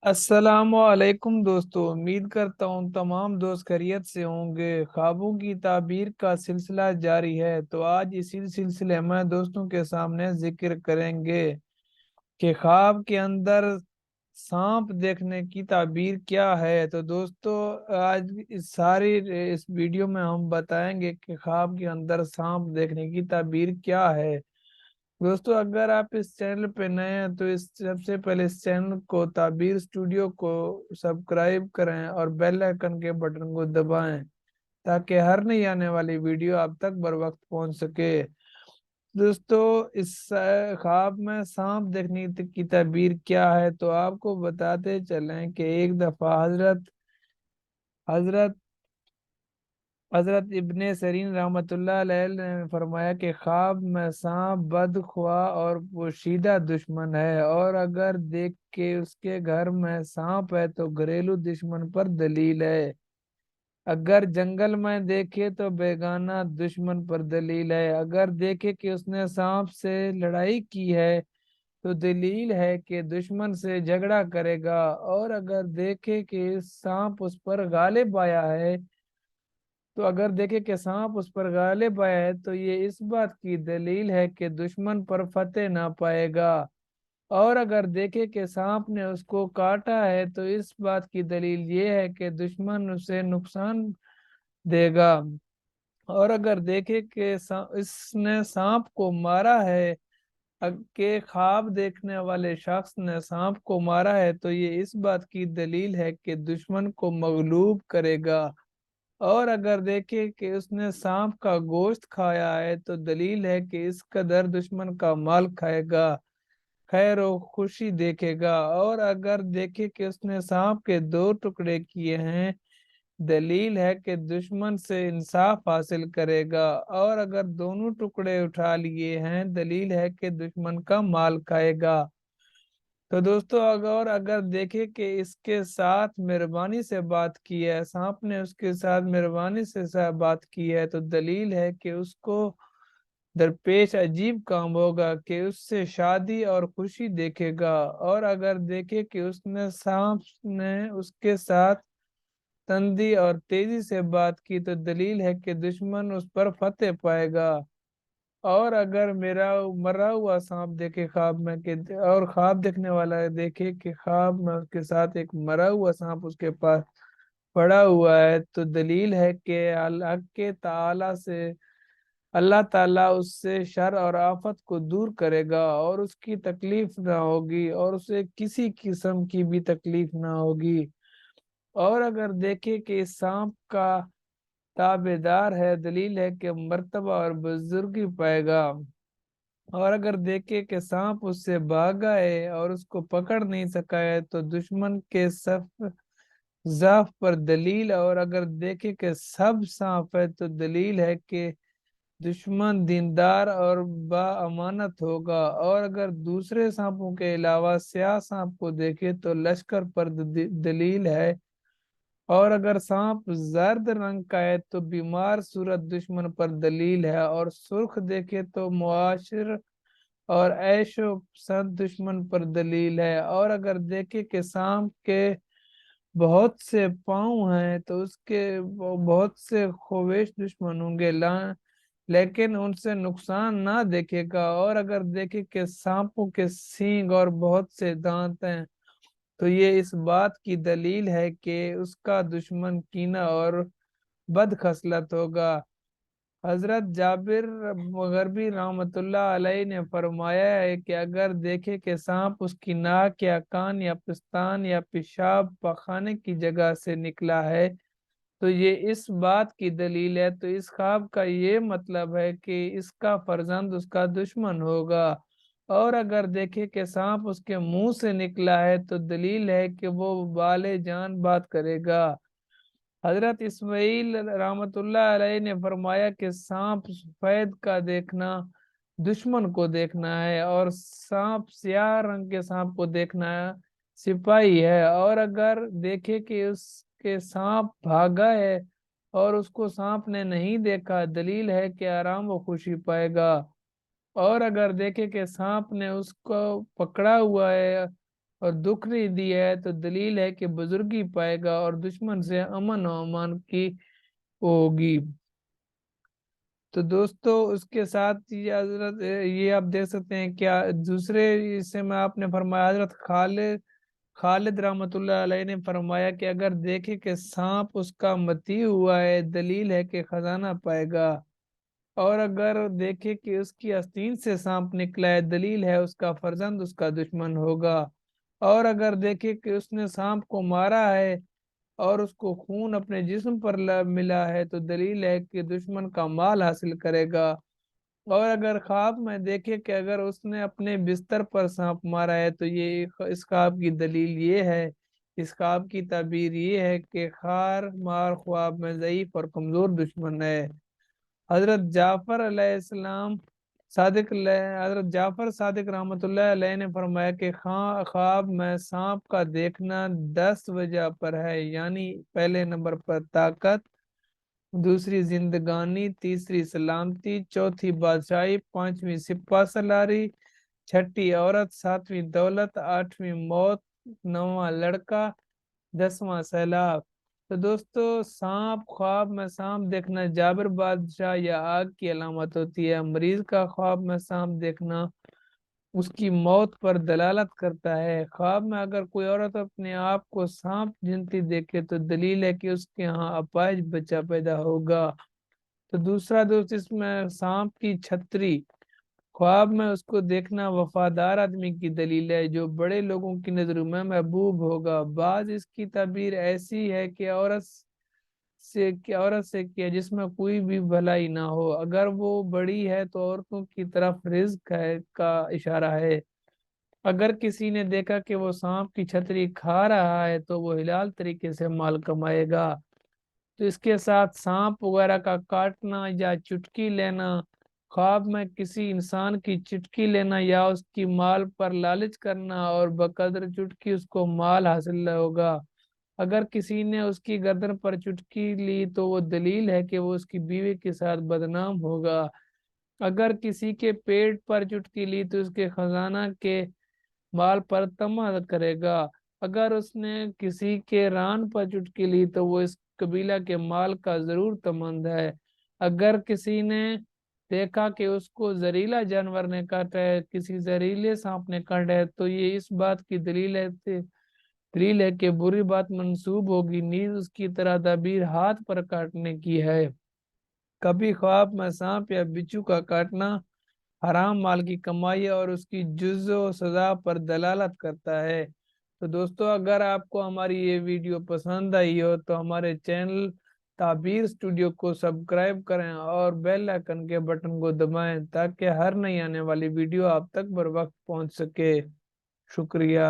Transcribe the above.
السلام علیکم دوستو، امید کرتا ہوں تمام دوست خیریت سے ہوں گے۔ خوابوں کی تعبیر کا سلسلہ جاری ہے، تو آج اسی سلسلے میں دوستوں کے سامنے ذکر کریں گے کہ خواب کے اندر سانپ دیکھنے کی تعبیر کیا ہے۔ تو دوستو، آج اس ویڈیو میں ہم بتائیں گے کہ خواب کے اندر سانپ دیکھنے کی تعبیر کیا ہے۔ دوستو، اگر آپ اس چینل پہ نئے ہیں تو سب سے پہلے اس چینل کو تعبیر اسٹوڈیو کو سبسکرائب کریں اور بیل آئکن کے بٹن کو دبائیں تاکہ ہر نئی آنے والی ویڈیو آپ تک بر وقت پہنچ سکے۔ دوستو، اس خواب میں سانپ دیکھنے کی تعبیر کیا ہے تو آپ کو بتاتے چلیں کہ ایک دفعہ حضرت حضرت ابن سیرین رحمۃ اللہ علیہ نے فرمایا کہ خواب میں سانپ بدخواہ اور پوشیدہ دشمن ہے، اور اگر دیکھ کے اس کے گھر میں سانپ ہے تو گھریلو دشمن پر دلیل ہے، اگر جنگل میں دیکھے تو بیگانہ دشمن پر دلیل ہے، اگر دیکھے کہ اس نے سانپ سے لڑائی کی ہے تو دلیل ہے کہ دشمن سے جھگڑا کرے گا، اور اگر دیکھے کہ سانپ اس پر غالب آیا ہے تو اگر دیکھے کہ سانپ اس پر غالب آیا ہے تو یہ اس بات کی دلیل ہے کہ دشمن پر فتح نہ پائے گا، اور اگر دیکھے کہ سانپ نے اس کو کاٹا ہے تو اس بات کی دلیل یہ ہے کہ دشمن اسے نقصان دے گا، اور اگر دیکھے کہ اس نے سانپ کو مارا ہے کہ خواب دیکھنے والے شخص نے سانپ کو مارا ہے تو یہ اس بات کی دلیل ہے کہ دشمن کو مغلوب کرے گا، اور اگر دیکھے کہ اس نے سانپ کا گوشت کھایا ہے تو دلیل ہے کہ اس قدر دشمن کا مال کھائے گا، خیر و خوشی دیکھے گا، اور اگر دیکھے کہ اس نے سانپ کے دو ٹکڑے کیے ہیں دلیل ہے کہ دشمن سے انصاف حاصل کرے گا، اور اگر دونوں ٹکڑے اٹھا لیے ہیں دلیل ہے کہ دشمن کا مال کھائے گا۔ تو دوستو، اگر دیکھے کہ اس کے ساتھ مہربانی سے بات کی ہے، سانپ نے اس کے ساتھ مہربانی سے بات کی ہے تو دلیل ہے کہ اس کو درپیش عجیب کام ہوگا کہ اس سے شادی اور خوشی دیکھے گا، اور اگر دیکھے کہ سانپ نے اس کے ساتھ تندی اور تیزی سے بات کی تو دلیل ہے کہ دشمن اس پر فتح پائے گا، اور اگر میرا مرا ہوا سانپ دیکھے خواب میں اور خواب دیکھنے والا دیکھے کہ خواب میں اس کے ساتھ ایک مرا ہوا سانپ اس کے پاس پڑا ہوا ہے تو دلیل ہے کہ اللہ تعالیٰ اس سے شر اور آفت کو دور کرے گا اور اس کی تکلیف نہ ہوگی اور اسے کسی قسم کی بھی تکلیف نہ ہوگی، اور اگر دیکھے کہ اس سانپ کا تابع دار ہے دلیل ہے کہ مرتبہ اور بزرگی پائے گا، اور اگر دیکھے کہ سانپ اس سے بھاگا ہے اور اس کو پکڑ نہیں سکا ہے تو دشمن کے صف ضعف پر دلیل، اور اگر دیکھے کہ سب سانپ ہے تو دلیل ہے کہ دشمن دیندار اور با امانت ہوگا، اور اگر دوسرے سانپوں کے علاوہ سیاہ سانپ کو دیکھے تو لشکر پر دلیل ہے، اور اگر سانپ زرد رنگ کا ہے تو بیمار صورت دشمن پر دلیل ہے، اور سرخ دیکھے تو معاشر اور عیش و پسند دشمن پر دلیل ہے، اور اگر دیکھے کہ سانپ کے بہت سے پاؤں ہیں تو اس کے بہت سے خویش دشمن ہوں گے لیکن ان سے نقصان نہ دیکھے گا، اور اگر دیکھے کہ سانپوں کے سینگ اور بہت سے دانت ہیں تو یہ اس بات کی دلیل ہے کہ اس کا دشمن کینہ اور بد خصلت ہوگا۔ حضرت جابر مغربی رحمۃ اللہ علیہ نے فرمایا ہے کہ اگر دیکھے کہ سانپ اس کی ناک یا کان یا پستان یا پیشاب پخانے کی جگہ سے نکلا ہے تو یہ اس بات کی دلیل ہے، تو اس خواب کا یہ مطلب ہے کہ اس کا فرزند اس کا دشمن ہوگا، اور اگر دیکھے کہ سانپ اس کے منہ سے نکلا ہے تو دلیل ہے کہ وہ بالے جان بات کرے گا۔ حضرت اسماعیل رحمۃ اللہ علیہ نے فرمایا کہ سانپ سفید کا دیکھنا دشمن کو دیکھنا ہے، اور سانپ سیاہ رنگ کے سانپ کو دیکھنا سپاہی ہے، اور اگر دیکھے کہ اس کے سانپ بھاگا ہے اور اس کو سانپ نے نہیں دیکھا دلیل ہے کہ آرام و خوشی پائے گا، اور اگر دیکھے کہ سانپ نے اس کو پکڑا ہوا ہے اور دکھ نہیں دیا ہے تو دلیل ہے کہ بزرگی پائے گا اور دشمن سے امن و امان کی ہوگی۔ تو دوستو اس کے ساتھ یہ حضرت یہ آپ دیکھ سکتے ہیں کیا دوسرے حصے میں آپ نے فرمایا، حضرت خالد رحمت اللہ علیہ نے فرمایا کہ اگر دیکھے کہ سانپ اس کا متی ہوا ہے دلیل ہے کہ خزانہ پائے گا، اور اگر دیکھے کہ اس کی آستین سے سانپ نکلا ہے دلیل ہے اس کا فرزند اس کا دشمن ہوگا، اور اگر دیکھے کہ اس نے سانپ کو مارا ہے اور اس کو خون اپنے جسم پر ملا ہے تو دلیل ہے کہ دشمن کا مال حاصل کرے گا، اور اگر خواب میں دیکھے کہ اگر اس نے اپنے بستر پر سانپ مارا ہے تو یہ اس خواب کی دلیل یہ ہے، اس خواب کی تعبیر یہ ہے کہ خار مار خواب میں ضعیف اور کمزور دشمن ہے۔ حضرت جعفر علیہ السلام حضرت جعفر صادق رحمۃ اللہ علیہ نے فرمایا کہ خواب میں سانپ کا دیکھنا 10 وجہ پر ہے، یعنی پہلے نمبر پر طاقت، دوسری زندگانی، تیسری سلامتی، چوتھی بادشاہی، پانچویں سپہ سالاری، چھٹی عورت، ساتویں دولت، آٹھویں موت، نواں لڑکا، 10واں سیلاب۔ تو دوستو سانپ خواب میں سانپ دیکھنا جابر بادشاہ یا آگ کی علامت ہوتی ہے۔ مریض کا خواب میں سانپ دیکھنا اس کی موت پر دلالت کرتا ہے۔ خواب میں اگر کوئی عورت اپنے آپ کو سانپ جنتی دیکھے تو دلیل ہے کہ اس کے ہاں اپاہج بچہ پیدا ہوگا۔ تو دوسرا دوست اس میں سانپ کی چھتری، خواب میں اس کو دیکھنا وفادار آدمی کی دلیل ہے جو بڑے لوگوں کی نظروں میں محبوب ہوگا۔ بعض اس کی تعبیر ایسی ہے کہ عورت سے کیا جس میں کوئی بھی بھلائی نہ ہو، اگر وہ بڑی ہے تو عورتوں کی طرف رزق ہے کا اشارہ ہے۔ اگر کسی نے دیکھا کہ وہ سانپ کی چھتری کھا رہا ہے تو وہ حلال طریقے سے مال کمائے گا۔ تو اس کے ساتھ سانپ وغیرہ کا کاٹنا یا چٹکی لینا، خواب میں کسی انسان کی چٹکی لینا یا اس کی مال پر لالچ کرنا اور بقدر چٹکی اس کو مال حاصل ہوگا۔ اگر کسی نے اس کی گردن پر چٹکی لی تو وہ دلیل ہے کہ وہ اس کی بیوی کے ساتھ بدنام ہوگا۔ اگر کسی کے پیٹ پر چٹکی لی تو اس کے خزانہ کے مال پر طمع کرے گا۔ اگر اس نے کسی کے ران پر چٹکی لی تو وہ اس قبیلہ کے مال کا ضرور تمند ہے۔ اگر کسی نے دیکھا کہ اس کو زہریلا جانور نے کاٹا ہے، کسی زہریلے سانپ نے کاٹا ہے تو یہ اس بات کی دلیل ہے کہ بری بات منسوب ہوگی، نیز اس کی طرح تعبیر ہاتھ پر کاٹنے کی ہے۔ کبھی خواب میں سانپ یا بچھو کا کاٹنا حرام مال کی کمائی اور اس کی جزا و سزا پر دلالت کرتا ہے۔ تو دوستو اگر آپ کو ہماری یہ ویڈیو پسند آئی ہو تو ہمارے چینل تعبیر اسٹوڈیو کو سبسکرائب کریں اور بیل آئکن کے بٹن کو دبائیں تاکہ ہر نئی آنے والی ویڈیو آپ تک بر وقت پہنچ سکے۔ شکریہ۔